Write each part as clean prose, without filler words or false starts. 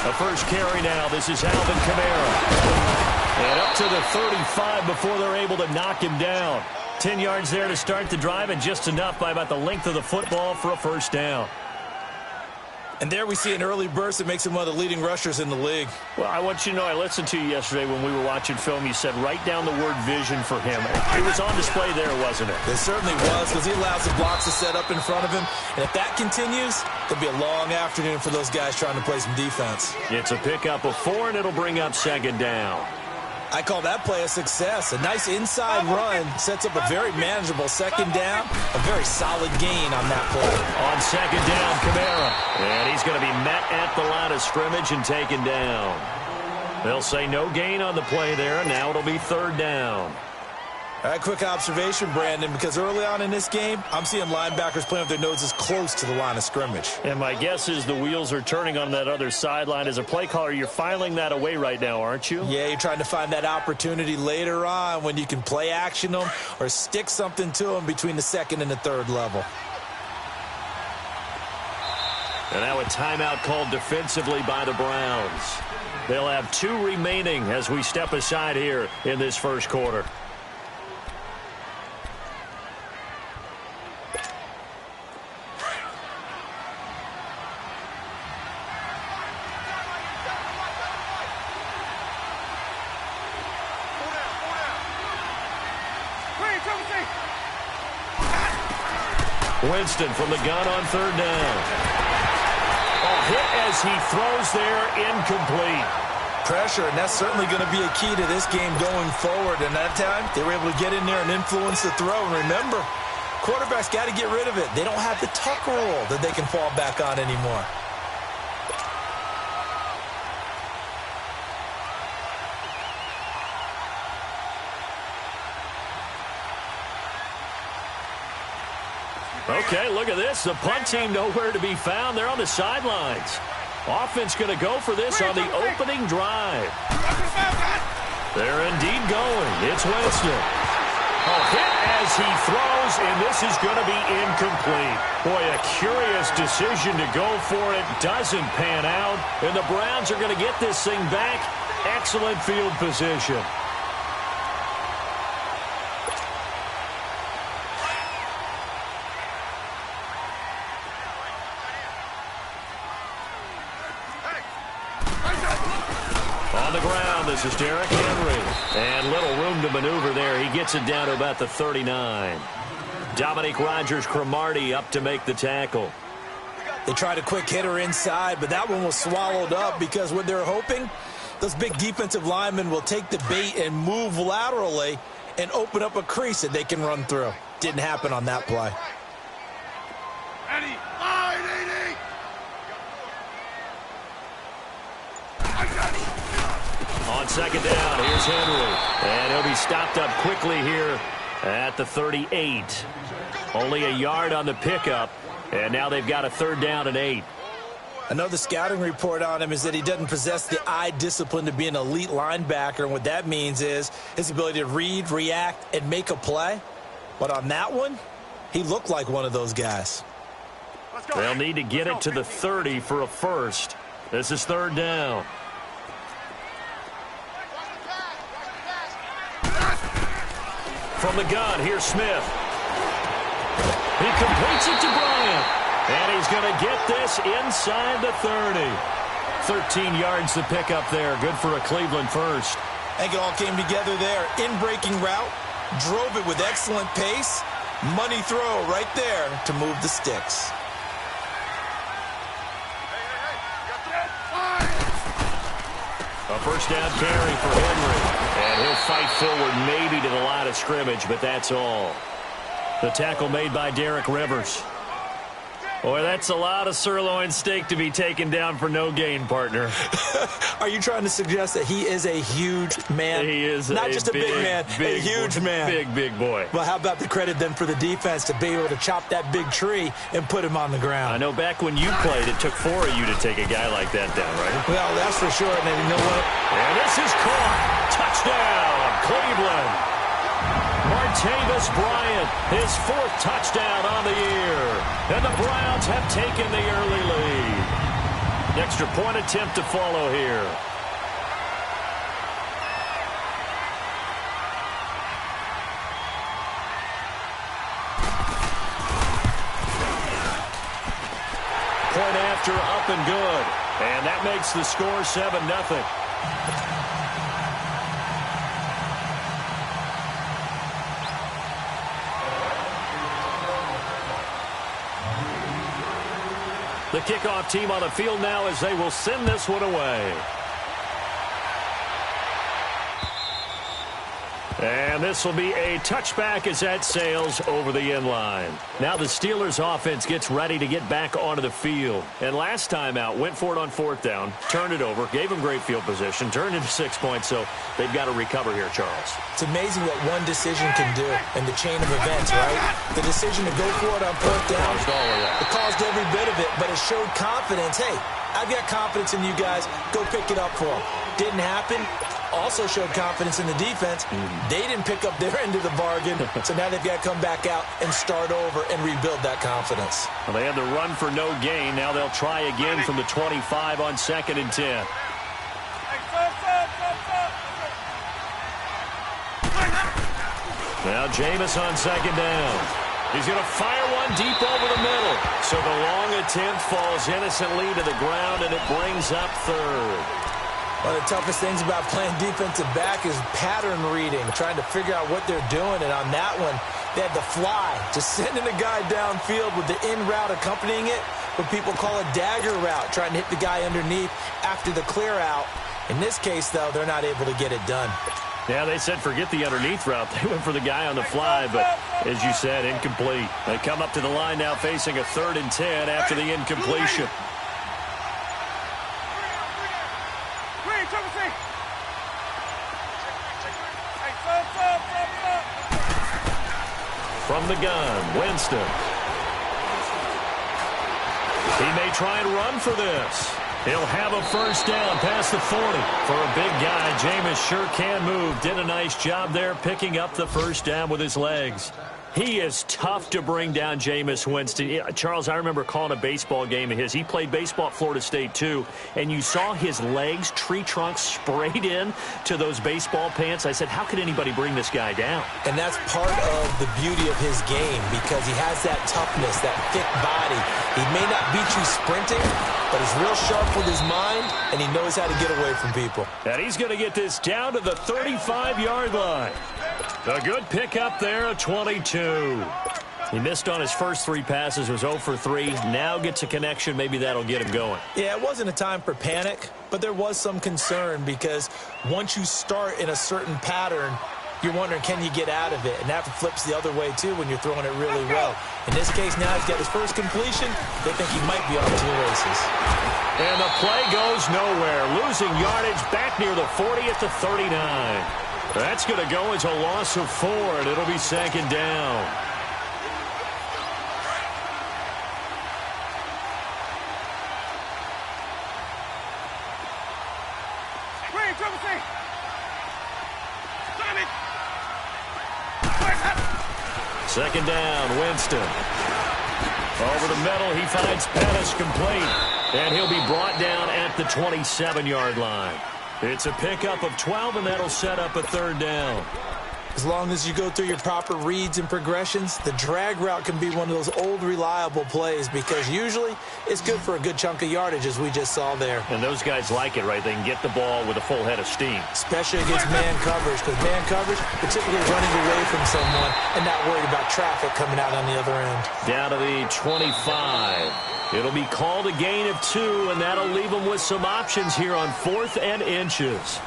A first carry now. This is Alvin Kamara. And up to the 35 before they're able to knock him down. 10 yards there to start the drive, and just enough by about the length of the football for a first down. And there we see an early burst that makes him one of the leading rushers in the league. Well, I want you to know, I listened to you yesterday when we were watching film. You said write down the word vision for him. It was on display there, wasn't it? It certainly was, because he allows the blocks to set up in front of him. And if that continues, it'll be a long afternoon for those guys trying to play some defense. It's a pickup of 4, and it'll bring up second down. I call that play a success. A nice inside run sets up a very manageable second down. A very solid gain on that play. On second down, Kamara. And he's going to be met at the line of scrimmage and taken down. They'll say no gain on the play there. Now it'll be third down. All right, quick observation, Brandon, because early on in this game, I'm seeing linebackers playing with their noses close to the line of scrimmage. And my guess is the wheels are turning on that other sideline. As a play caller, you're filing that away right now, aren't you? Yeah, you're trying to find that opportunity later on when you can play action them or stick something to them between the second and the third level. And now a timeout called defensively by the Browns. They'll have 2 remaining as we step aside here in this first quarter. Winston from the gun on third down. Oh, hit as he throws there, incomplete. Pressure, and that's certainly going to be a key to this game going forward. And that time, they were able to get in there and influence the throw. And remember, quarterbacks got to get rid of it. They don't have the tuck rule that they can fall back on anymore. Okay, look at this. The punt team nowhere to be found. They're on the sidelines. Offense going to go for this on the opening drive. They're indeed going. It's Winston. Oh, hit as he throws, and this is going to be incomplete. Boy, a curious decision to go for it. Doesn't pan out, and the Browns are going to get this thing back. Excellent field position. On the ground, this is Derrick Henry. And little room to maneuver there. He gets it down to about the 39. Dominique Rodgers-Cromartie up to make the tackle. They tried a quick hitter inside, but that one was swallowed up because what they're hoping, those big defensive linemen will take the bait and move laterally and open up a crease that they can run through. Didn't happen on that play. On second down, here's Henry. And he'll be stopped up quickly here at the 38. Only a yard on the pickup. And now they've got a third down and 8. I know the scouting report on him is that he doesn't possess the eye discipline to be an elite linebacker. And what that means is his ability to read, react, and make a play. But on that one, he looked like one of those guys. They'll need to get it to the 30 for a first. This is third down. From the gun, here's Smith. He completes it to Bryant. And he's going to get this inside the 30. 13 yards to pick up there. Good for a Cleveland first. I think it all came together there. In-breaking route. Drove it with excellent pace. Money throw right there to move the sticks. A first down carry for Henry. And he'll fight forward maybe to the line of scrimmage, but that's all. The tackle made by Derek Rivers. Boy, that's a lot of sirloin steak to be taken down for no gain, partner. Are you trying to suggest that he is a huge man? He is not just a big man, a huge man. Big boy. Well, how about the credit then for the defense to be able to chop that big tree and put him on the ground? I know back when you played, it took 4 of you to take a guy like that down, right? Well, that's for sure. And you know what? And this is caught. Touchdown, Cleveland. Martavis Bryant, his 4th touchdown on the year. And the Browns have taken the early lead. Extra point attempt to follow here. Point after, up and good. And that makes the score 7-0. The kickoff team on the field now as they will send this one away. And this will be a touchback as that sails over the end line. Now the Steelers offense gets ready to get back onto the field. And last time out, went for it on 4th down, turned it over, gave them great field position, turned into 6 points, so they've got to recover here, Charles. It's amazing what one decision can do in the chain of events, right? The decision to go for it on 4th down, it caused every bit of it, but it showed confidence. Hey, I've got confidence in you guys. Go pick it up for them. Didn't happen. Also showed confidence in the defense. They didn't pick up their end of the bargain, so now they've got to come back out and start over and rebuild that confidence. Well, they had the run for no gain. Now they'll try again from the 25 on 2nd and 10. Now Jameis on 2nd down. He's going to fire one deep over the middle. So the long attempt falls innocently to the ground, and it brings up 3rd. One of the toughest things about playing defensive back is pattern reading, trying to figure out what they're doing. And on that one, they had the fly, just sending a guy downfield with the in route accompanying it, what people call a dagger route, trying to hit the guy underneath after the clear out. In this case, though, they're not able to get it done. Yeah, they said forget the underneath route. They went for the guy on the fly, but as you said, incomplete. They come up to the line now facing a 3rd and 10 after the incompletion. From the gun, Winston. He may try and run for this. He'll have a 1st down past the 40. For a big guy, Jameis sure can move. Did a nice job there picking up the 1st down with his legs. He is tough to bring down, Jameis Winston. Charles, I remember calling a baseball game of his. He played baseball at Florida State, too, and you saw his legs, tree trunks sprayed in to those baseball pants. I said, how could anybody bring this guy down? And that's part of the beauty of his game because he has that toughness, that thick body. He may not beat you sprinting, but he's real sharp with his mind, and he knows how to get away from people. And he's going to get this down to the 35-yard line. A good pickup there, a 22. He missed on his first 3 passes, was 0 for 3. Now gets a connection. Maybe that'll get him going. Yeah, it wasn't a time for panic, but there was some concern because once you start in a certain pattern, you're wondering, can you get out of it? And that flips the other way, too, when you're throwing it really well. In this case, now he's got his first completion. They think he might be off to the races. And the play goes nowhere. Losing yardage back near the 40 at the 39. That's going to go as a loss of 4, and it'll be 2nd down. Second down, Winston. Over the middle, he finds Pettis complete. And he'll be brought down at the 27-yard line. It's a pickup of 12, and that'll set up a 3rd down. As long as you go through your proper reads and progressions, the drag route can be one of those old reliable plays because usually it's good for a good chunk of yardage, as we just saw there. And those guys like it, right? They can get the ball with a full head of steam. Especially against man coverage, because man coverage, particularly running away from someone and not worried about traffic coming out on the other end. Down to the 25. It'll be called a gain of 2, and that'll leave them with some options here on 4th and inches.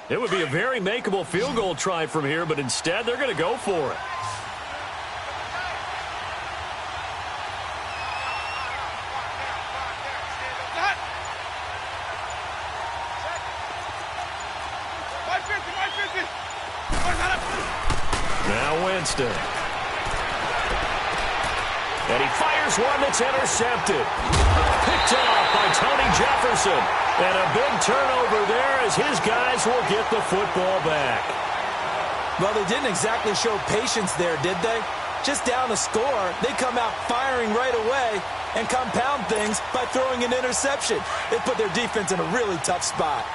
It would be a very makeable field goal try from here, but instead they're going to go for it. Now Winston. And he fires one that's intercepted. Picked off by Tony Jefferson. And a big turnover there as his guys will get the football back. Well, they didn't exactly show patience there, did they? Just down a score, they come out firing right away and compound things by throwing an interception. They put their defense in a really tough spot.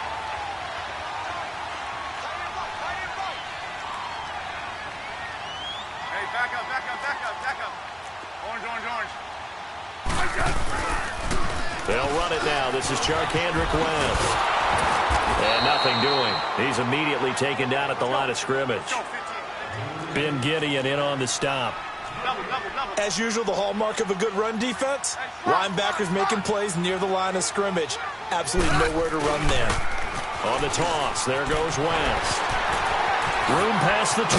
Hey, back up. Orange. They'll run it now. This is Charkandrick West. And nothing doing. He's immediately taken down at the line of scrimmage. Ben Gideon in on the stop. As usual, the hallmark of a good run defense, linebackers making plays near the line of scrimmage. Absolutely nowhere to run there. On the toss, there goes West. Room past the 20.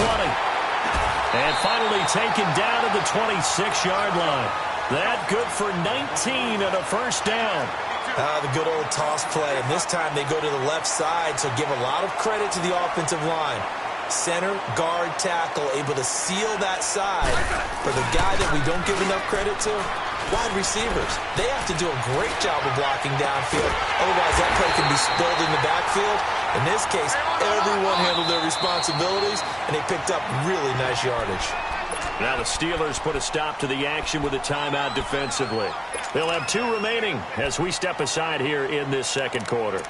And finally taken down at the 26-yard line. That good for 19 and a first down. The good old toss play. And this time they go to the left side, so give a lot of credit to the offensive line. Center, guard, tackle, able to seal that side. For the guy that we don't give enough credit to, wide receivers. They have to do a great job of blocking downfield. Otherwise, that play can be spilled in the backfield. In this case, everyone handled their responsibilities, and they picked up really nice yardage. Now the Steelers put a stop to the action with a timeout defensively. They'll have 2 remaining as we step aside here in this second quarter.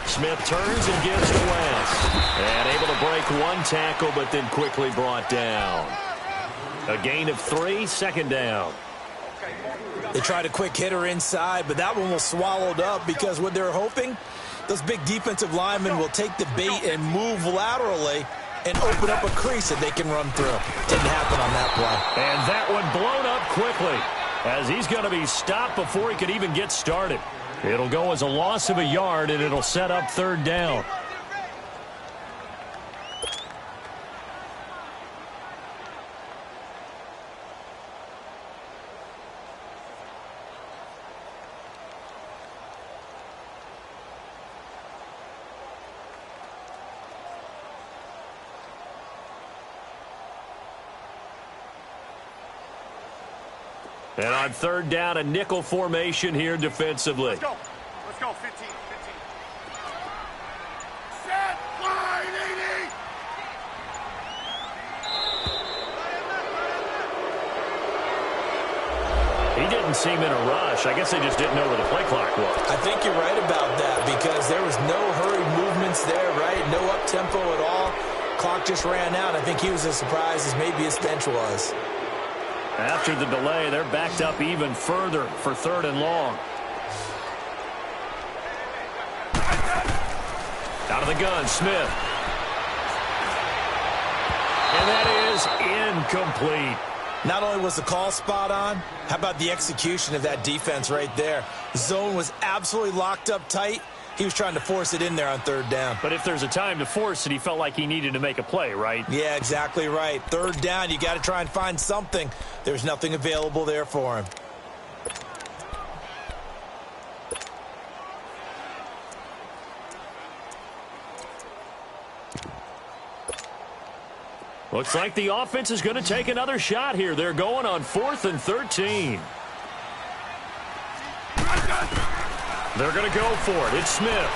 Smith turns and gives to West. And able to break one tackle, but then quickly brought down. A gain of 3, second down. They tried a quick hitter inside, but that one was swallowed up because what they're hoping, those big defensive linemen will take the bait and move laterally and open up a crease that they can run through. Didn't happen on that play. And that one blown up quickly as he's going to be stopped before he could even get started. It'll go as a loss of a yard, and it'll set up third down. And on third down, a nickel formation here defensively. Let's go, 15. Set, line, 80. He didn't seem in a rush. I guess they just didn't know where the play clock was. I think you're right about that because there was no hurried movements there, right? No up-tempo at all. Clock just ran out. I think he was as surprised as maybe his bench was. After the delay, they're backed up even further for third and long. Out of the gun, Smith. And that is incomplete. Not only was the call spot on, how about the execution of that defense right there? Zone was absolutely locked up tight. He was trying to force it in there on third down. But if there's a time to force it, he felt like he needed to make a play, right? Yeah, exactly right. Third down, you got to try and find something. There's nothing available there for him. Looks like the offense is going to take another shot here. They're going on 4th and 13. They're going to go for it. It's Smith.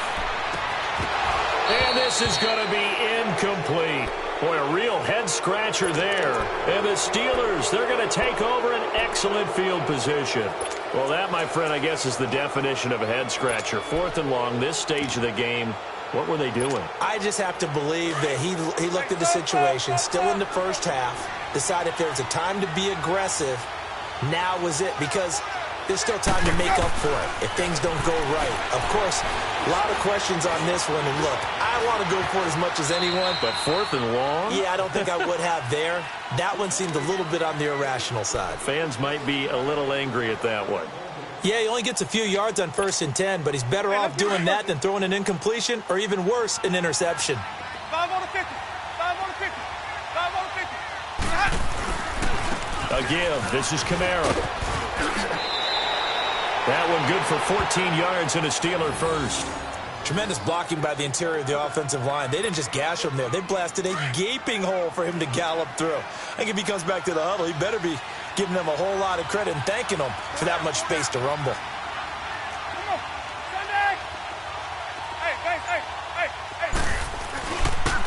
And this is going to be incomplete. Boy, a real head-scratcher there. And the Steelers, they're going to take over an excellent field position. Well, that, my friend, I guess is the definition of a head-scratcher. 4th and long, this stage of the game. What were they doing? I just have to believe that he looked at the situation, still in the first half, decided if there was a time to be aggressive, now was it, because there's still time to make up for it if things don't go right. Of course, a lot of questions on this one, and look, I want to go for it as much as anyone. But 4th and long? Yeah, I don't think I would have there. That one seemed a little bit on the irrational side. Fans might be a little angry at that one. Yeah, he only gets a few yards on 1st and 10, but he's better off doing that than throwing an incompletion or even worse, an interception. 5 on the 50. 5 on the 50. 5 on the 50. A give. This is Kamara. That one good for 14 yards and a Steeler first. Tremendous blocking by the interior of the offensive line. They didn't just gash him there. They blasted a gaping hole for him to gallop through. I think if he comes back to the huddle, he better be giving them a whole lot of credit and thanking them for that much space to rumble. Come on. Sunday. Hey.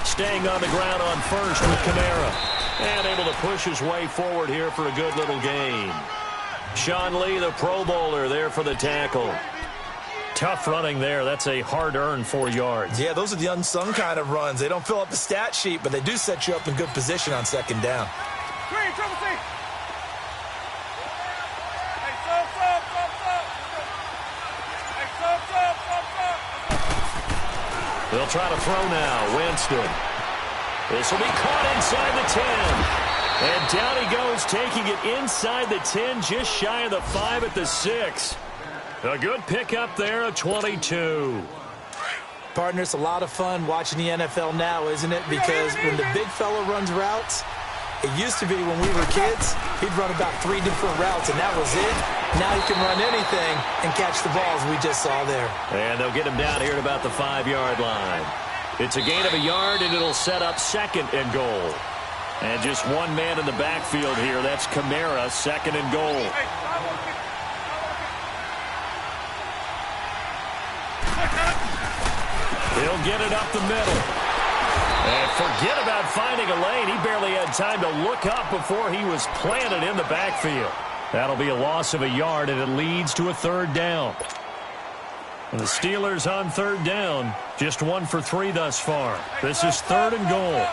Staying on the ground on first with Kamara. And able to push his way forward here for a good little gain. Sean Lee, the Pro Bowler, there for the tackle. Tough running there. That's a hard-earned 4 yards. Yeah, those are the unsung kind of runs. They don't fill up the stat sheet, but they do set you up in good position on 2nd down. Green, triple C. Hey, sub. They'll try to throw now. Winston. This will be caught inside the 10. And down he goes, taking it inside the 10, just shy of the 5 at the 6. A good pickup there, a 22. Partner, it's a lot of fun watching the NFL now, isn't it? Because when the big fella runs routes, it used to be when we were kids, he'd run about 3 different routes, and that was it. Now he can run anything and catch the balls we just saw there. And they'll get him down here at about the 5-yard line. It's a gain of a yard, and it'll set up 2nd and goal. And just one man in the backfield here. That's Kamara, 2nd and goal. He'll get it up the middle. And forget about finding a lane. He barely had time to look up before he was planted in the backfield. That'll be a loss of a yard, and it leads to a 3rd down. And the Steelers on 3rd down, just 1 for 3 thus far. This is 3rd and goal.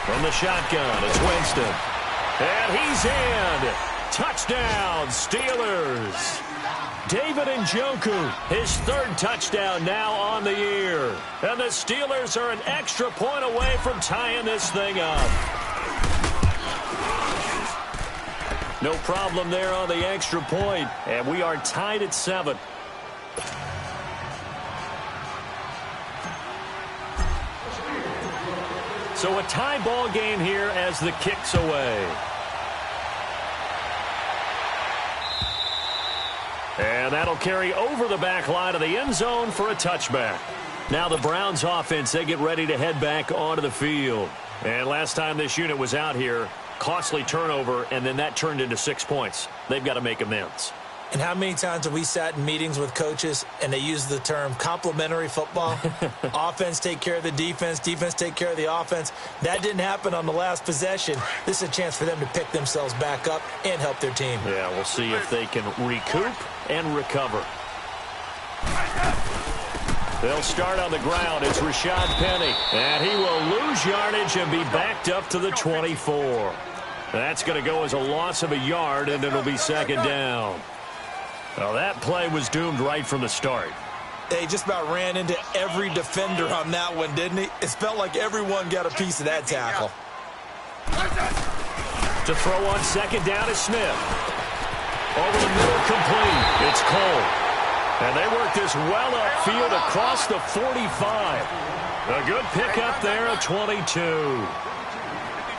From the shotgun, it's Winston. And he's in. Touchdown, Steelers. David Njoku, his 3rd touchdown now on the year. And the Steelers are an extra point away from tying this thing up. No problem there on the extra point, and we are tied at 7. So a tie ball game here as the kick's away. And that'll carry over the back line of the end zone for a touchback. Now the Browns offense, they get ready to head back onto the field. And last time this unit was out here, costly turnover, and then that turned into 6 points. They've got to make amends. And how many times have we sat in meetings with coaches and they use the term complementary football? Offense take care of the defense, defense take care of the offense. That didn't happen on the last possession. This is a chance for them to pick themselves back up and help their team. Yeah, we'll see if they can recoup and recover. They'll start on the ground. It's Rashad Penny. And he will lose yardage and be backed up to the 24. That's going to go as a loss of a yard, and it'll be 2nd down. Well, that play was doomed right from the start. They just about ran into every defender on that one, didn't he? It felt like everyone got a piece of that tackle. To throw on 2nd down is Smith. Over the middle, complete. It's Cole. And they work this well upfield across the 45. A good pickup there, a 22.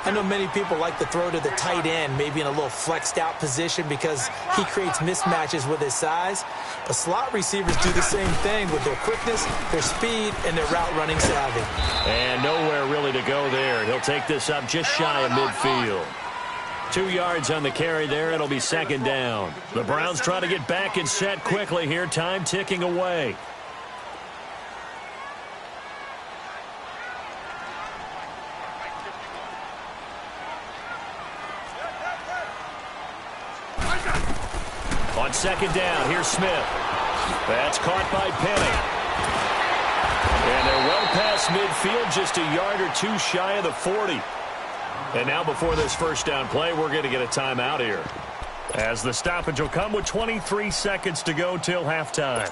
I know many people like to throw to the tight end, maybe in a little flexed out position because he creates mismatches with his size. But slot receivers do the same thing with their quickness, their speed, and their route running savvy. And nowhere really to go there. He'll take this up just shy of midfield. 2 yards on the carry there. It'll be 2nd down. The Browns try to get back and set quickly here. Time ticking away. On 2nd down, here's Smith. That's caught by Penny. And they're well past midfield, just a yard or 2 shy of the 40. And now before this 1st down play, we're going to get a timeout here, as the stoppage will come with 23 seconds to go till halftime.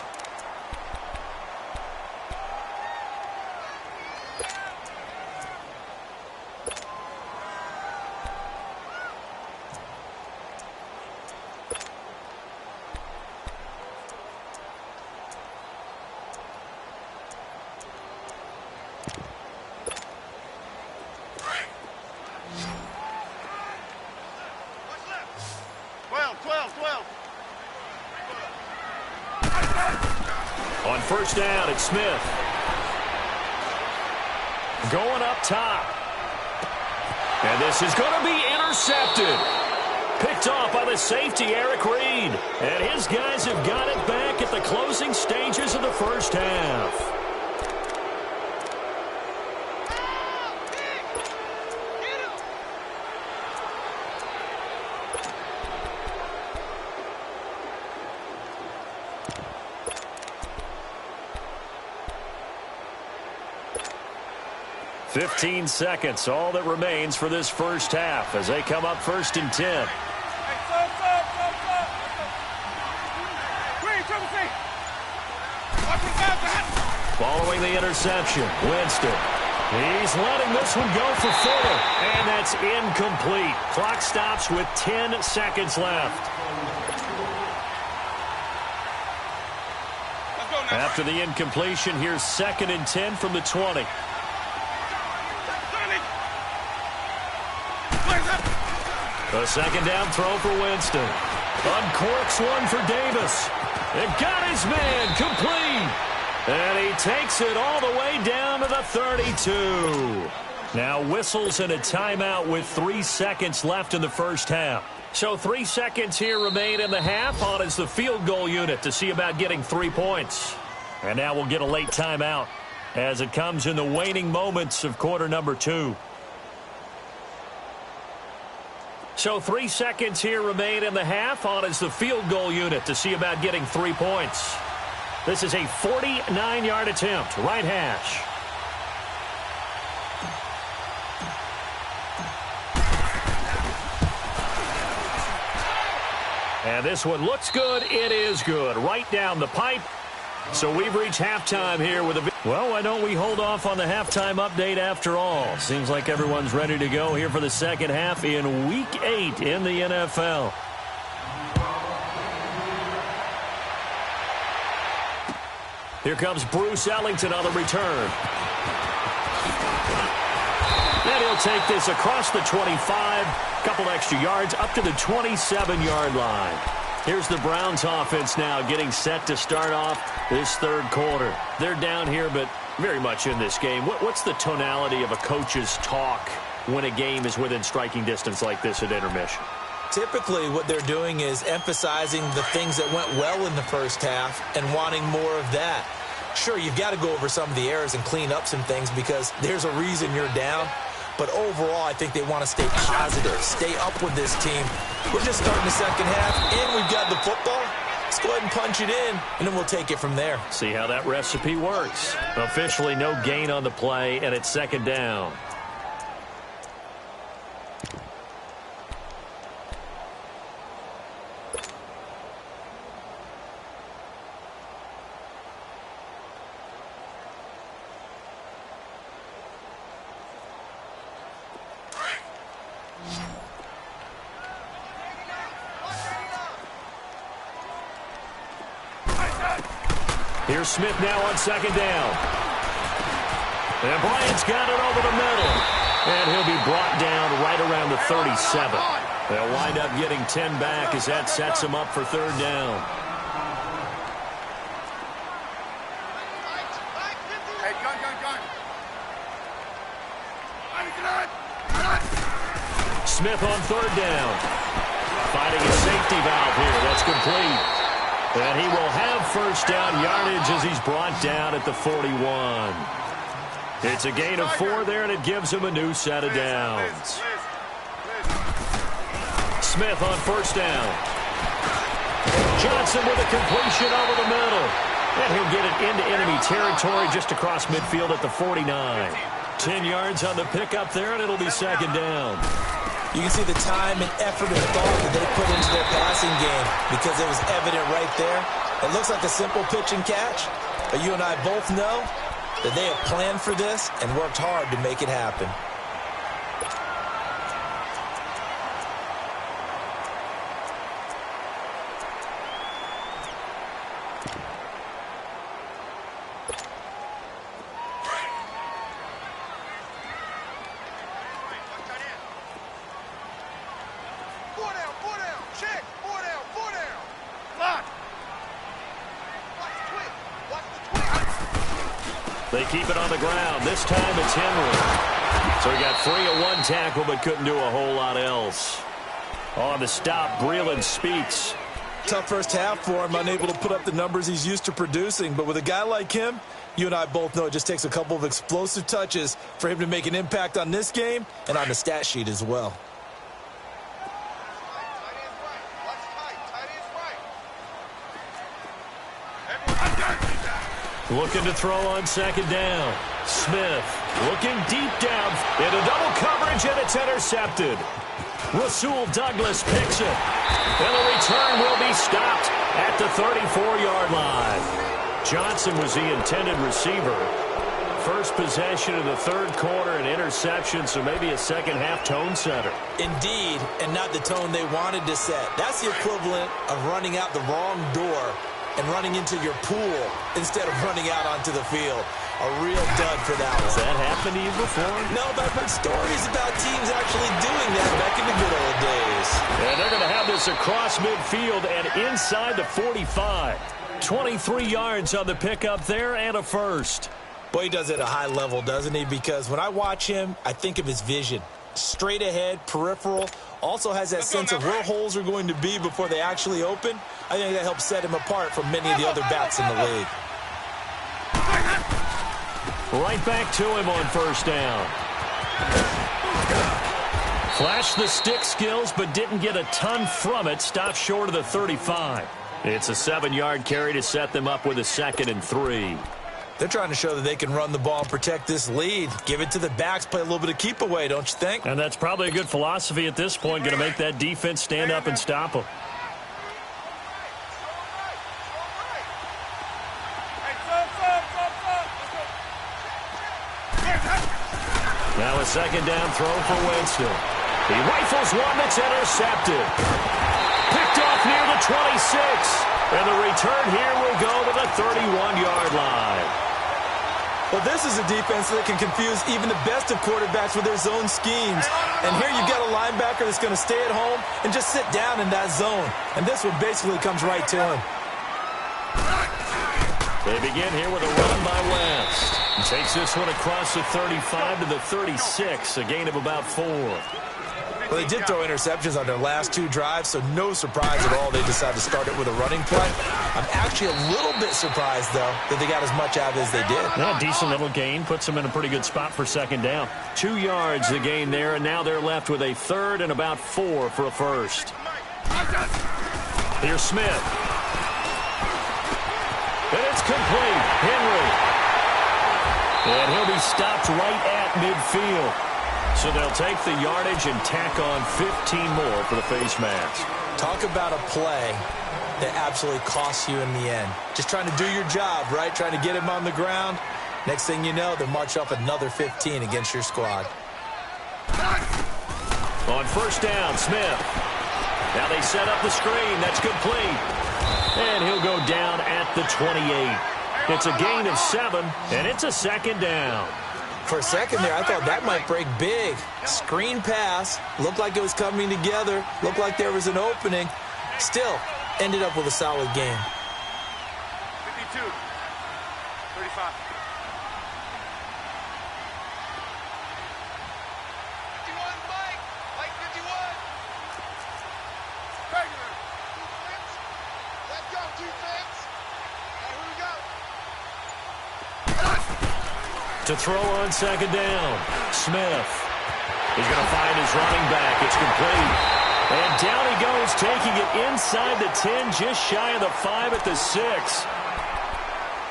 On first down, it's Smith. Going up top. And this is going to be intercepted. Picked off by the safety, Eric Reed. And his guys have got it back at the closing stages of the first half. Fifteen seconds, all that remains for this first half as they come up first and 10. Following the interception, Winston. He's letting this one go for Fuller, and that's incomplete. Clock stops with 10 seconds left. After the incompletion, here's second and 10 from the 20. A second down throw for Winston. Uncorks one for Davis. And got his man complete. And he takes it all the way down to the 32. Now whistles and a timeout with 3 seconds left in the first half. So 3 seconds here remain in the half. On is the field goal unit to see about getting 3 points. And now we'll get a late timeout as it comes in the waning moments of quarter number 2. So 3 seconds here remain in the half. On is the field goal unit to see about getting 3 points. This is a 49-yard attempt, right hash. And this one looks good. It is good. Right down the pipe. So we've reached halftime here with a... Well, why don't we hold off on the halftime update after all? Seems like everyone's ready to go here for the second half in Week 8 in the NFL. Here comes Bruce Ellington on the return. And he'll take this across the 25, couple extra yards, up to the 27-yard line. Here's the Browns offense now getting set to start off this third quarter. They're down here, but very much in this game. What's the tonality of a coach's talk when a game is within striking distance like this at intermission? Typically, what they're doing is emphasizing the things that went well in the first half and wanting more of that. Sure, you've got to go over some of the errors and clean up some things because there's a reason you're down. But overall, I think they want to stay positive, stay up with this team. We're just starting the second half, and we've got the football. Let's go ahead and punch it in, and then we'll take it from there. See how that recipe works. Officially no gain on the play, and it's second down. Here's Smith now on second down. And Bryant's got it over the middle. And he'll be brought down right around the 37. They'll wind up getting 10 back as that sets him up for third down. Smith on third down. Finding a safety valve here. That's complete. And he will have first down yardage as he's brought down at the 41. It's a gain of 4 there, and it gives him a new set of downs. Smith on first down. Johnson with a completion over the middle. And he'll get it into enemy territory just across midfield at the 49. 10 yards on the pickup there, and it'll be second down. You can see the time and effort and thought that they put into their passing game because it was evident right there. It looks like a simple pitch and catch, but you and I both know that they have planned for this and worked hard to make it happen. Watch the They keep it on the ground. This time it's Henry. So he got free of one tackle but couldn't do a whole lot else. On the stop, Breeland Speaks. Tough first half for him, unable to put up the numbers he's used to producing. But with a guy like him, you and I both know it just takes a couple of explosive touches for him to make an impact on this game and on the stat sheet as well. Looking to throw on second down. Smith looking deep down into double coverage, and it's intercepted. Rasul Douglas picks it. And the return will be stopped at the 34-yard line. Johnson was the intended receiver. First possession of the third quarter, an interception, so maybe a second-half tone setter. Indeed, and not the tone they wanted to set. That's the equivalent of running out the wrong door and running into your pool instead of running out onto the field. A real dud for that one. Has that happened to you before? No, but I've heard stories about teams actually doing that back in the good old days. And they're going to have this across midfield and inside the 45. 23 yards on the pickup there and a first. Boy, he does it at a high level, doesn't he? Because when I watch him, I think of his vision. Straight ahead, peripheral, also has that sense of where holes are going to be before they actually open. I think that helps set him apart from many of the other backs in the league. Right back to him on first down. Flashed the stick skills, but didn't get a ton from it. Stopped short of the 35. It's a 7-yard carry to set them up with a 2nd and 3. They're trying to show that they can run the ball and protect this lead. Give it to the backs, play a little bit of keep away, don't you think? And that's probably a good philosophy at this point, going to make that defense stand up and stop them. Now a second down throw for Winston. He rifles one that's intercepted. Picked off near the 26. And the return here will go to the 31-yard line. Well, this is a defense that can confuse even the best of quarterbacks with their zone schemes. And here you've got a linebacker that's going to stay at home and just sit down in that zone. And this one basically comes right to him. They begin here with a run by West. He takes this one across the 35 to the 36, a gain of about 4. Well, they did throw interceptions on their last 2 drives, so no surprise at all they decided to start it with a running play. I'm actually a little bit surprised, though, that they got as much out of it as they did. Yeah, decent little gain. Puts them in a pretty good spot for second down. 2 yards the gain there, and now they're left with a 3rd and about 4 for a first. Here's Smith. And it's complete. Henry. And he'll be stopped right at midfield. So they'll take the yardage and tack on 15 more for the face mask. Talk about a play that absolutely costs you in the end. Just trying to do your job, right? Trying to get him on the ground. Next thing you know, they'll march up another 15 against your squad. On first down, Smith. Now they set up the screen. That's complete. And he'll go down at the 28. It's a gain of 7, and it's a second down. For a second there, I thought that might break big. Screen pass. Looked like it was coming together. Looked like there was an opening. Still, ended up with a solid game. 52. 35. 51, Mike. Mike 51. Regular. Let's go, defense. Now, here we go. To throw on second down, Smith. He's going to find his running back. It's complete. And down he goes, taking it inside the 10, just shy of the 5 at the 6.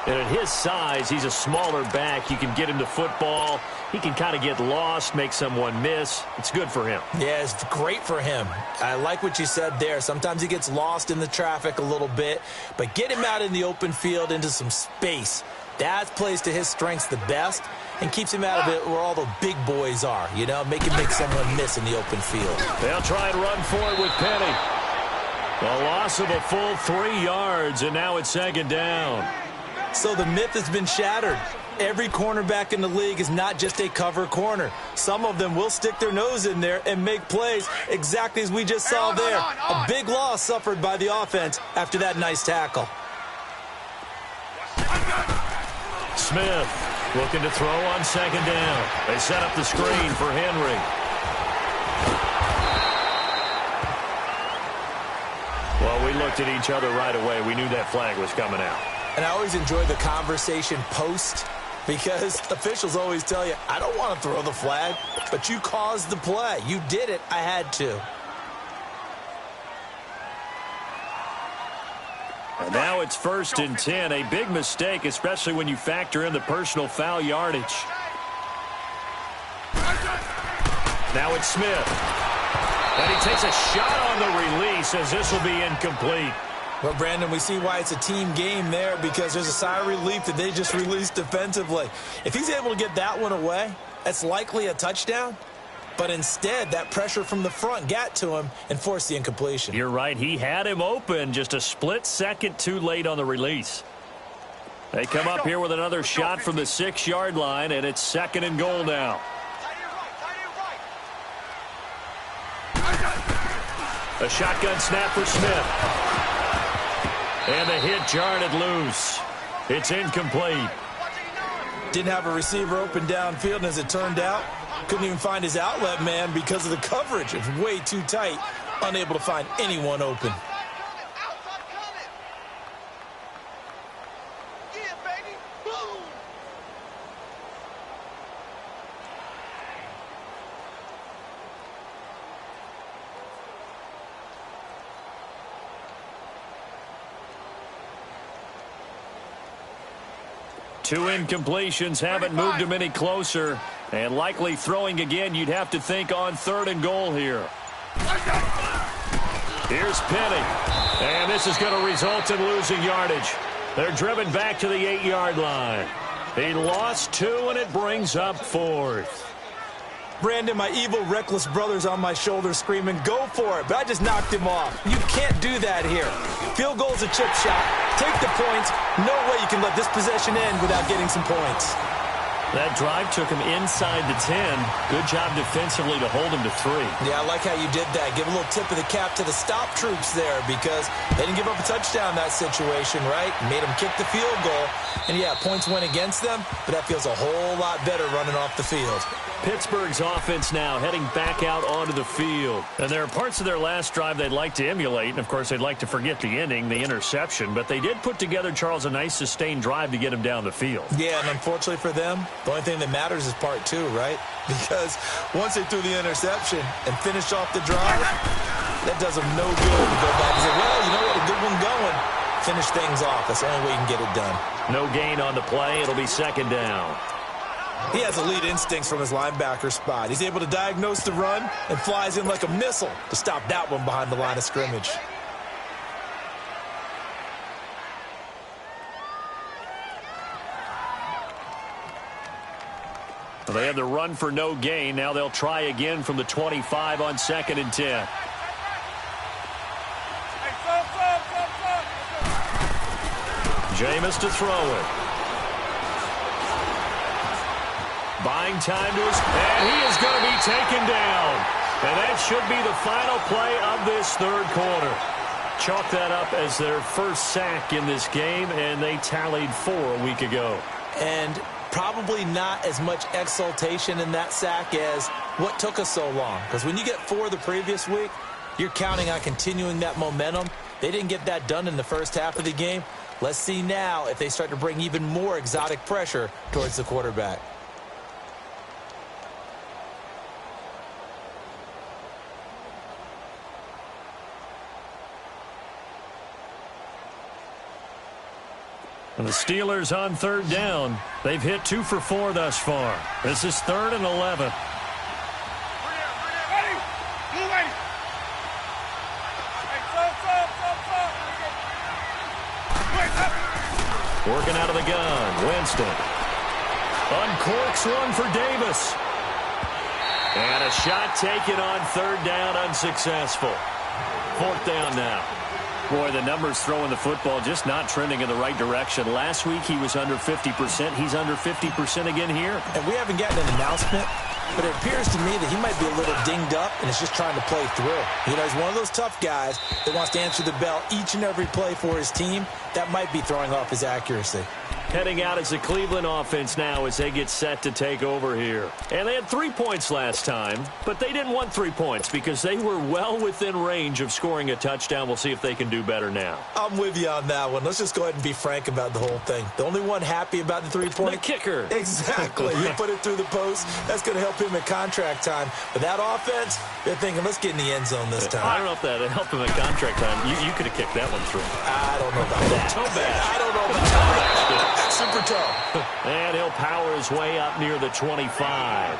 And at his size, he's a smaller back. You can get into football. He can kind of get lost, make someone miss. It's good for him. Yeah, it's great for him. I like what you said there. Sometimes he gets lost in the traffic a little bit. But get him out in the open field into some space. That plays to his strengths the best and keeps him out of it where all the big boys are, you know, make someone miss in the open field. They'll try and run for it with Penny. A loss of a full 3 yards, and now it's second down. So the myth has been shattered. Every cornerback in the league is not just a cover corner. Some of them will stick their nose in there and make plays exactly as we just saw there. A big loss suffered by the offense after that nice tackle. Smith Looking to throw on second down. They set up the screen for Henry. Well, we looked at each other right away. We knew that flag was coming out. And I always enjoy the conversation post because officials always tell you, I don't want to throw the flag, but you caused the play. You did it. I had to. And now it's 1st and 10. A big mistake, especially when you factor in the personal foul yardage. Now it's Smith. And he takes a shot on the release as this will be incomplete. Well, Brandon, we see why it's a team game there because there's a sigh of relief that they just released defensively. If he's able to get that one away, that's likely a touchdown. But instead, that pressure from the front got to him and forced the incompletion. You're right. He had him open, just a split second too late on the release. They come up here with another shot from the 6-yard line, and it's 2nd and goal now. A shotgun snap for Smith. And the hit jarred it loose. It's incomplete. Didn't have a receiver open downfield, and as it turned out, couldn't even find his outlet man because of the coverage. It's way too tight, unable to find anyone open. Two incompletions haven't moved him any closer. And likely throwing again, you'd have to think on 3rd and goal here. Here's Penny. And this is going to result in losing yardage. They're driven back to the 8-yard line. He lost 2, and it brings up 4th. Brandon, my evil, reckless brother's on my shoulder screaming, go for it, but I just knocked him off. You can't do that here. Field goal's a chip shot. Take the points. No way you can let this possession end without getting some points. That drive took him inside the 10. Good job defensively to hold him to 3. Yeah, I like how you did that. Give a little tip of the cap to the stop troops there because they didn't give up a touchdown in that situation, right? Made them kick the field goal. And, yeah, points went against them, but that feels a whole lot better running off the field. Pittsburgh's offense now heading back out onto the field. And there are parts of their last drive they'd like to emulate. And, of course, they'd like to forget the ending, the interception. But they did put together, Charles, a nice sustained drive to get him down the field. Yeah, and unfortunately for them, the only thing that matters is part 2, right? Because once they threw the interception and finished off the drive, that does them no good to go back and say, well, you know what, a good one going. Finish things off. That's the only way you can get it done. No gain on the play. It'll be 2nd down. He has elite instincts from his linebacker spot. He's able to diagnose the run and flies in like a missile to stop that one behind the line of scrimmage. Well, they have the run for no gain. Now they'll try again from the 25 on 2nd and 10. Jameis to throw it. Buying time to his... And he is going to be taken down. And that should be the final play of this 3rd quarter. Chalk that up as their first sack in this game, and they tallied 4 a week ago. And probably not as much exultation in that sack as what took us so long. Because when you get 4 the previous week, you're counting on continuing that momentum. They didn't get that done in the first half of the game. Let's see now if they start to bring even more exotic pressure towards the quarterback. And the Steelers on 3rd down. They've hit 2 for 4 thus far. This is 3rd and 11. Working out of the gun, Winston. Uncorks one for Davis. And a shot taken on 3rd down, unsuccessful. 4th down now. Boy, the numbers throwing the football just not trending in the right direction. Last week he was under 50%. He's under 50% again here. And we haven't gotten an announcement, but it appears to me that he might be a little dinged up and is just trying to play through. You know, he's one of those tough guys that wants to answer the bell each and every play for his team. That might be throwing off his accuracy. heading out as the Cleveland offense now as they get set to take over here. And they had 3 points last time, but they didn't want 3 points because they were well within range of scoring a touchdown. We'll see if they can do better now. I'm with you on that one. Let's just go ahead and be frank about the whole thing. The only one happy about the 3-point? The kicker. Exactly. You put it through the post. That's going to help him at contract time. But that offense, they're thinking, let's get in the end zone this time. I don't know if that helped him at contract time. You could have kicked that one through. I don't know about that. Toe bash. I don't know about that. Super toe. And he'll power his way up near the 25.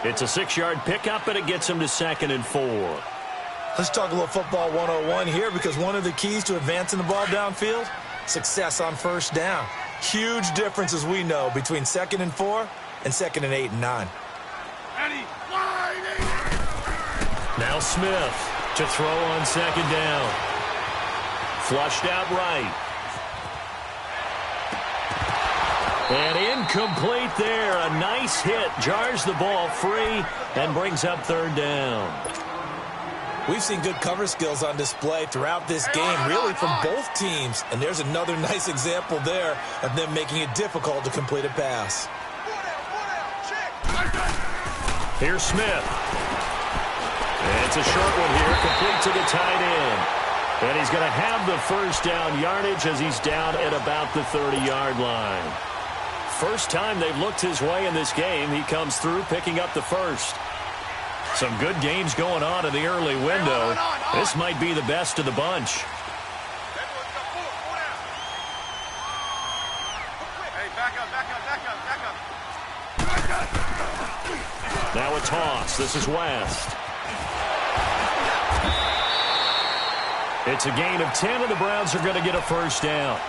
It's a 6-yard pickup, and it gets him to 2nd and 4. Let's talk a little football 101 here, because one of the keys to advancing the ball downfield, success on first down. Huge difference, as we know, between 2nd and 4 and 2nd and 8 and 9. Now Smith to throw on 2nd down. Flushed out right. And incomplete there. A nice hit. Jars the ball free and brings up 3rd down. We've seen good cover skills on display throughout this game, really from both teams. And there's another nice example there of them making it difficult to complete a pass. Here's Smith. And it's a short one here, complete to the tight end. And he's going to have the first down yardage as he's down at about the 30-yard line. First time they've looked his way in this game, he comes through picking up the first. Some good games going on in the early window. This might be the best of the bunch. Now a toss. This is West. It's a gain of 10, and the Browns are going to get a first down.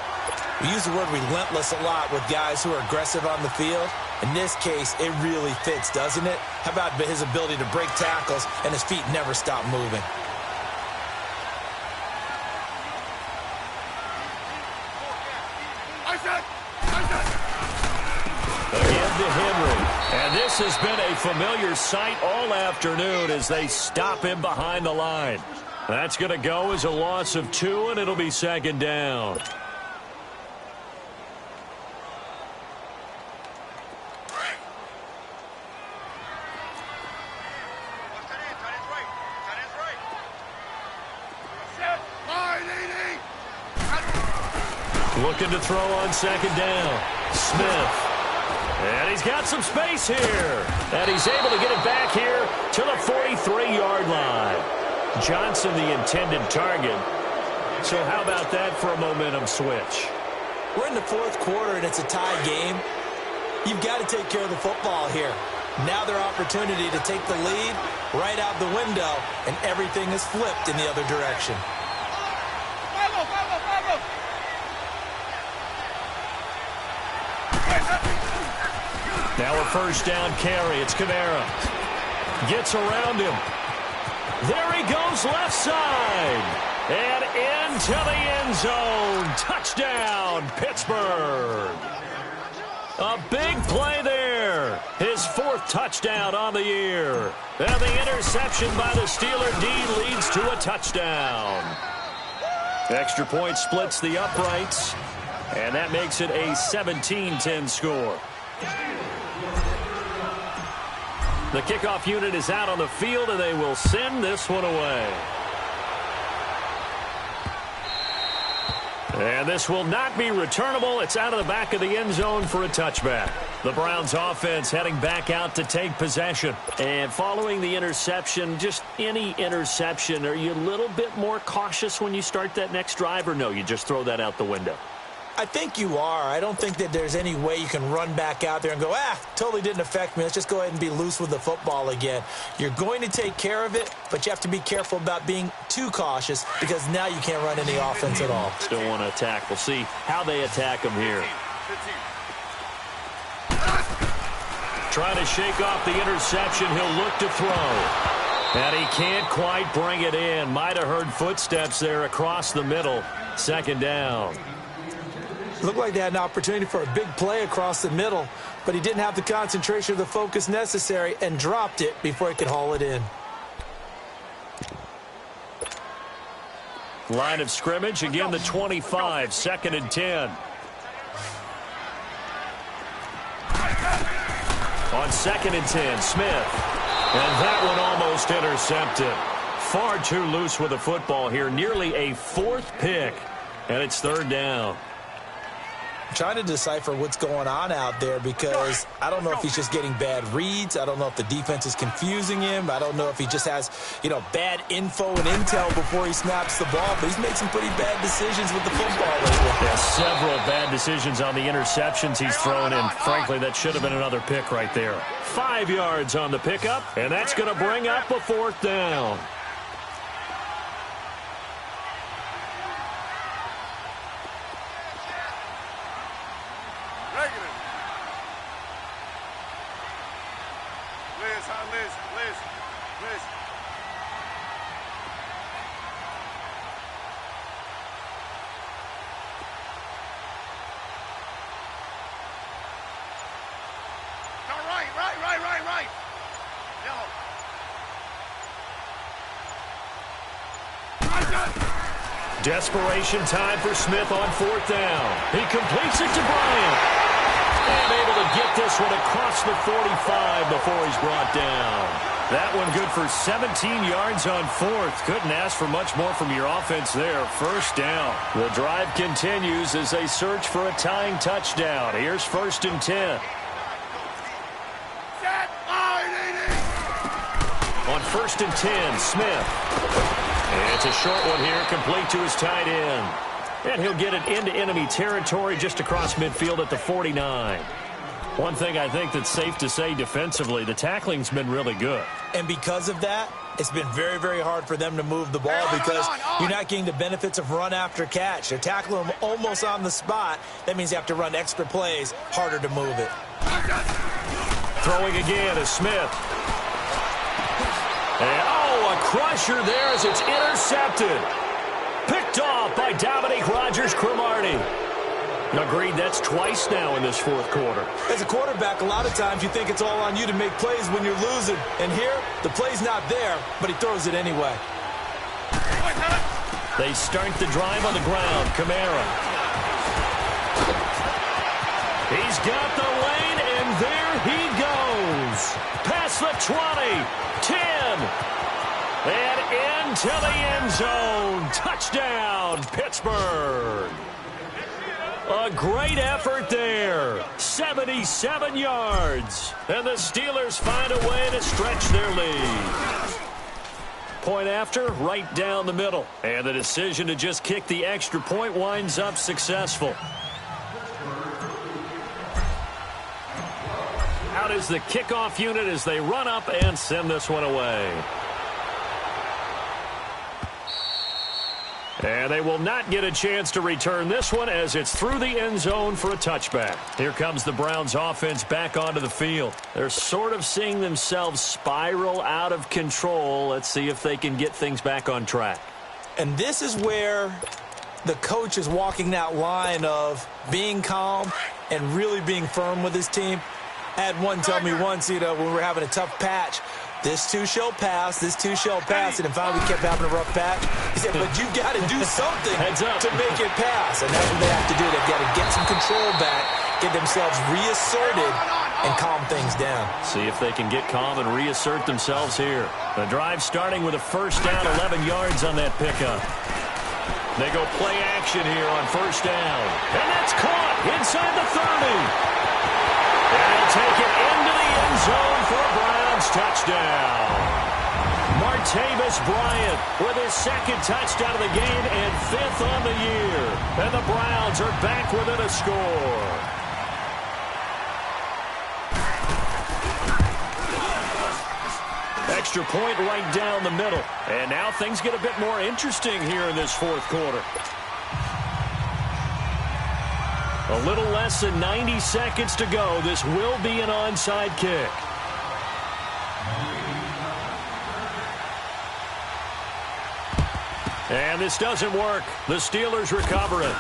We use the word relentless a lot with guys who are aggressive on the field. In this case, it really fits, doesn't it? How about his ability to break tackles and his feet never stop moving? Again to Henry. And this has been a familiar sight all afternoon as they stop him behind the line. That's going to go as a loss of 2, and it'll be 2nd down. Looking to throw on 2nd down. Smith. And he's got some space here. And he's able to get it back here to the 43-yard line. Johnson, the intended target. So how about that for a momentum switch? We're in the 4th quarter, and it's a tie game. You've got to take care of the football here. Now their opportunity to take the lead right out the window, and everything is flipped in the other direction. Now a first down carry. It's Kamara. Gets around him. There he goes left side. And into the end zone. Touchdown, Pittsburgh. A big play there. His 4th touchdown on the year. And the interception by the Steeler D leads to a touchdown. Extra point splits the uprights. And that makes it a 17-10 score. The kickoff unit is out on the field, and they will send this one away. And this will not be returnable. It's out of the back of the end zone for a touchback. The Browns offense heading back out to take possession. And following the interception, just any interception, are you a little bit more cautious when you start that next drive, or no, you just throw that out the window? I think you are. I don't think that there's any way you can run back out there and go, totally didn't affect me. Let's just go ahead and be loose with the football again. You're going to take care of it, but you have to be careful about being too cautious because now you can't run any offense at all. Still want to attack. We'll see how they attack him here. Trying to shake off the interception. He'll look to throw. And he can't quite bring it in. Might have heard footsteps there across the middle. 2nd down. Looked like they had an opportunity for a big play across the middle, but he didn't have the concentration or the focus necessary and dropped it before he could haul it in. Line of scrimmage, again the 25, 2nd and 10. On 2nd and 10, Smith. And that one almost intercepted. Far too loose with the football here. Nearly a 4th pick. And it's 3rd down. I'm trying to decipher what's going on out there because I don't know if he's just getting bad reads. I don't know if the defense is confusing him. I don't know if he just has, bad info and intel before he snaps the ball. But he's made some pretty bad decisions with the football lately. Yeah, several bad decisions on the interceptions he's thrown, and frankly, that should have been another pick right there. 5 yards on the pickup, and that's going to bring up a 4th down. Right. Yellow. Desperation time for Smith on 4th down. He completes it to Bryant. And able to get this one across the 45 before he's brought down. That one good for 17 yards on 4th. Couldn't ask for much more from your offense there. 1st down. The drive continues as they search for a tying touchdown. Here's 1st and 10. On 1st and 10, Smith. And it's a short one here, complete to his tight end. And he'll get it into enemy territory just across midfield at the 49. One thing I think that's safe to say defensively, the tackling's been really good. And because of that, it's been very, very hard for them to move the ball because you're not getting the benefits of run after catch. They're tackling them almost on the spot. That means you have to run extra plays, harder to move it. Throwing again is Smith. And, a crusher there as it's intercepted. Picked off by Dominique Rodgers-Cromartie. Agreed, that's twice now in this 4th quarter. As a quarterback, a lot of times you think it's all on you to make plays when you're losing. And here, the play's not there, but he throws it anyway. They start the drive on the ground. Kamara. He's got the lane, and there he goes. Past the 20, 10, and into the end zone. Touchdown, Pittsburgh. A great effort there. 77 yards. And the Steelers find a way to stretch their lead. Point after, right down the middle. And the decision to just kick the extra point winds up successful. Out is the kickoff unit as they run up and send this one away. And they will not get a chance to return this one as it's through the end zone for a touchback. Here comes the Browns offense back onto the field. They're sort of seeing themselves spiral out of control. Let's see if they can get things back on track. And this is where the coach is walking that line of being calm and really being firm with his team. I had one tell me once, when we were having a tough patch, this too shall pass, this too shall pass. And then finally we kept having a rough patch. He said, but you've got to do something to make it pass. And that's what they have to do. They've got to get some control back, get themselves reasserted, and calm things down. See if they can get calm and reassert themselves here. The drive starting with a 1st down, 11 yards on that pickup. They go play action here on 1st down. And that's caught inside the 30. And they'll take it into the end zone for a Browns touchdown. Martavis Bryant with his 2nd touchdown of the game and 5th on the year. And the Browns are back within a score. Extra point right down the middle. And now things get a bit more interesting here in this 4th quarter. A little less than 90 seconds to go. This will be an onside kick. And this doesn't work. The Steelers recover it.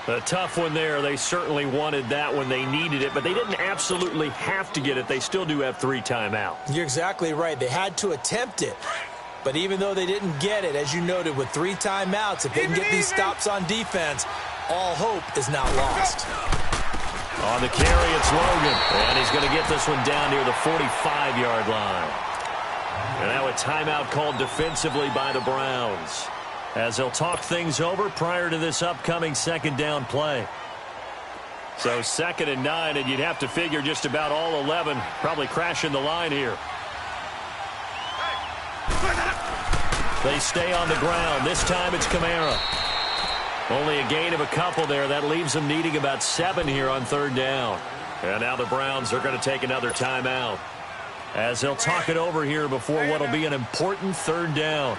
A tough one there. They certainly wanted that when they needed it, but they didn't absolutely have to get it. They still do have 3 timeouts. You're exactly right. They had to attempt it. But even though they didn't get it, as you noted, with 3 timeouts, if they can get these stops on defense, all hope is not lost. On the carry, it's Logan. And he's going to get this one down near the 45-yard line. And now a timeout called defensively by the Browns, as they'll talk things over prior to this upcoming second down play. So 2nd and 9, and you'd have to figure just about all 11 probably crashing the line here. They stay on the ground. This time it's Kamara. Only a gain of a couple there. That leaves them needing about 7 here on 3rd down. And now the Browns are going to take another timeout, as they'll talk it over here before what will be an important 3rd down.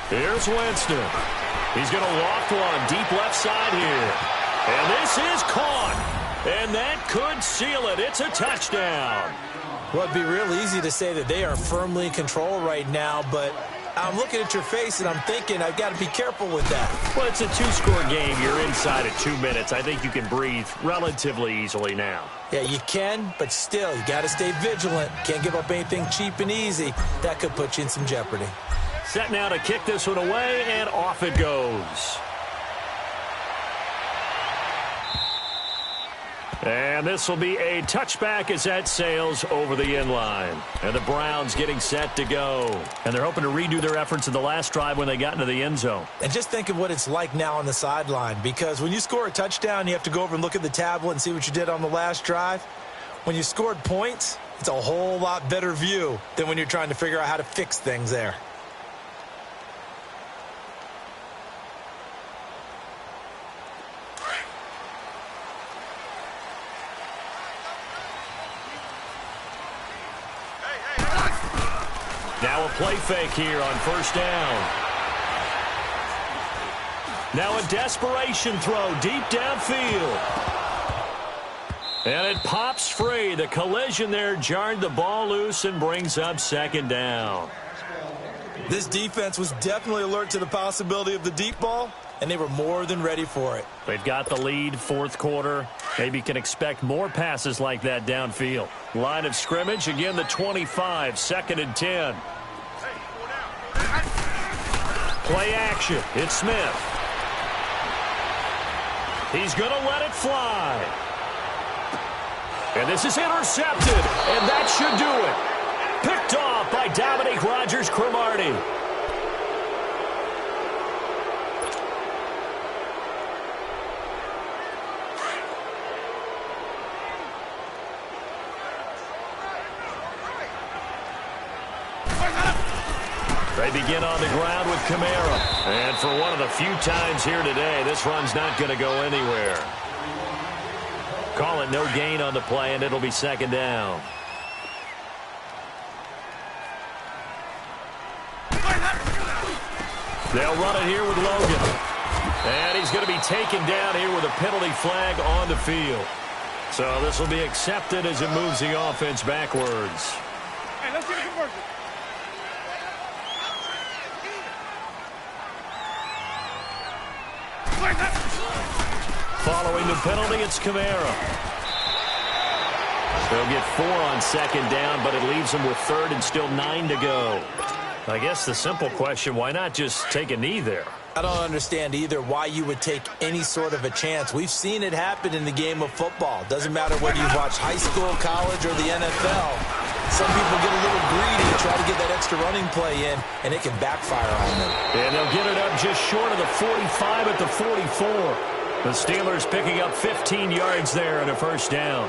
Here's Winston. He's going to loft one deep left side here. And this is caught. And that could seal it. It's a touchdown. Well, it'd be real easy to say that they are firmly in control right now, but I'm looking at your face and I'm thinking I've got to be careful with that. Well, it's a 2-score game. You're inside at 2 minutes. I think you can breathe relatively easily now. Yeah, you can, but still, you got to stay vigilant. Can't give up anything cheap and easy. That could put you in some jeopardy. Set now to kick this one away, and off it goes. And this will be a touchback as that sails over the end line. And the Browns getting set to go. And they're hoping to redo their efforts in the last drive when they got into the end zone. And just think of what it's like now on the sideline, because when you score a touchdown, you have to go over and look at the tablet and see what you did on the last drive. When you scored points, it's a whole lot better view than when you're trying to figure out how to fix things there. Now a play fake here on 1st down. Now a desperation throw deep downfield. And it pops free. The collision there jarred the ball loose and brings up 2nd down. This defense was definitely alert to the possibility of the deep ball, and they were more than ready for it. They've got the lead, 4th quarter. Maybe can expect more passes like that downfield. Line of scrimmage, again the 25, 2nd and 10. Play action. It's Smith. He's going to let it fly. And this is intercepted, and that should do it. Picked off by Dominique Rodgers-Cromartie. They begin on the ground with Kamara. And for one of the few times here today, this run's not going to go anywhere. Call it no gain on the play, and it'll be 2nd down. They'll run it here with Logan. And he's going to be taken down here with a penalty flag on the field. So this will be accepted as it moves the offense backwards. Hey, let's get a conversion. Following the penalty, it's Kamara. They'll get 4 on 2nd down, but it leaves them with 3rd and still 9 to go. I guess the simple question, why not just take a knee there? I don't understand either why you would take any sort of a chance. We've seen it happen in the game of football. Doesn't matter whether you watch high school, college, or the NFL. Some people get a little greedy, try to get that extra running play in, and it can backfire on them. And they'll get it up just short of the 45 at the 44. The Steelers picking up 15 yards there and a 1st down.